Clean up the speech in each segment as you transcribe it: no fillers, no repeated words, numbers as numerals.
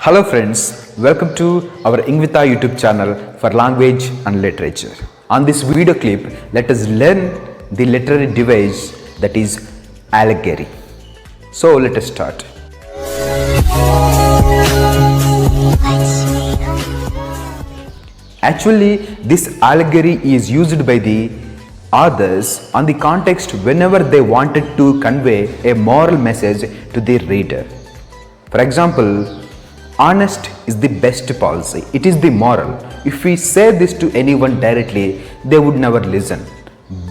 Hello friends, welcome to our Ingvita YouTube channel for language and literature. On this video clip, let us learn the literary device that is allegory. So let us start. Actually, this allegory is used by the authors on the context whenever they wanted to convey a moral message to the reader. For example, honest is the best policy. It is the moral. If we say this to anyone directly, they would never listen.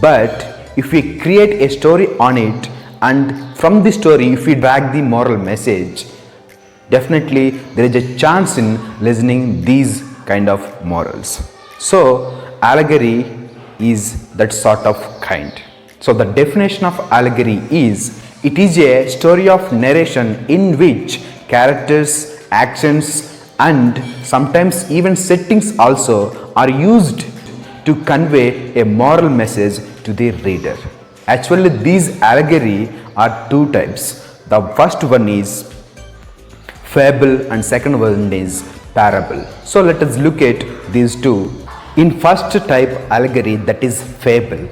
But if we create a story on it, and from the story, if we drag the moral message, definitely there is a chance in listening these kind of morals. So allegory is that sort of kind. So the definition of allegory is, it is a story of narration in which characters, actions and sometimes even settings also are used to convey a moral message to the reader. Actually, these allegory are two types. The first one is fable and second one is parable. So let us look at these two. In first type allegory, that is fable.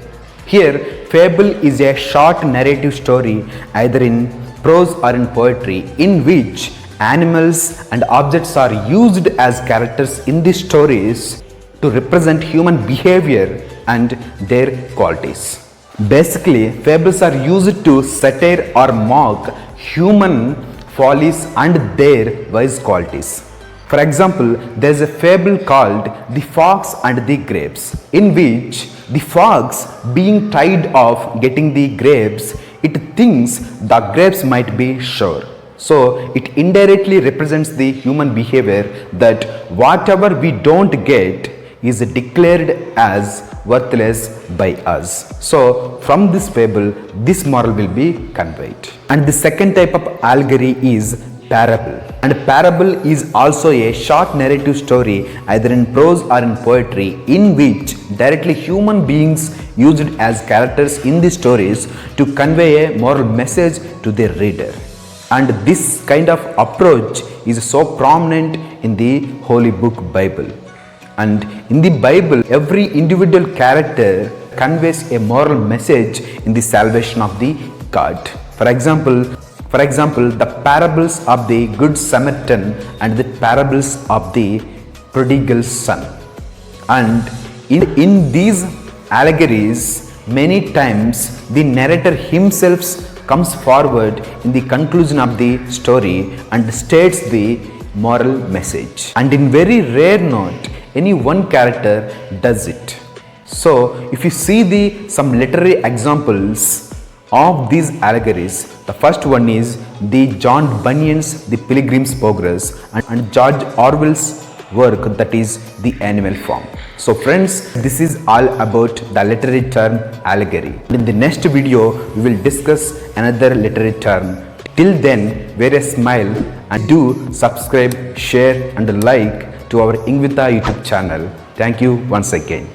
Here fable is a short narrative story either in prose or in poetry in which animals and objects are used as characters in the stories to represent human behavior and their qualities. Basically, fables are used to satire or mock human follies and their wise qualities. For example, there is a fable called The Fox and the Grapes, in which the fox, being tired of getting the grapes, it thinks the grapes might be sure. So it indirectly represents the human behavior that whatever we don't get is declared as worthless by us. So from this fable, this moral will be conveyed. And the second type of allegory is parable. And parable is also a short narrative story either in prose or in poetry in which directly human beings used as characters in the stories to convey a moral message to the reader. And this kind of approach is so prominent in the Holy Book Bible. And in the Bible, every individual character conveys a moral message in the salvation of the God. For example, the parables of the Good Samaritan and the parables of the prodigal son. And in these allegories, many times the narrator himself comes forward in the conclusion of the story and states the moral message. And in very rare note, any one character does it. So if you see some literary examples of these allegories, the first one is the John Bunyan's The Pilgrim's Progress and George Orwell's work, that is The Animal Farm. So friends, this is all about the literary term allegory. In the next video, we will discuss another literary term. Till then, wear a smile and do subscribe, share and like to our Ingvita YouTube channel. Thank you once again.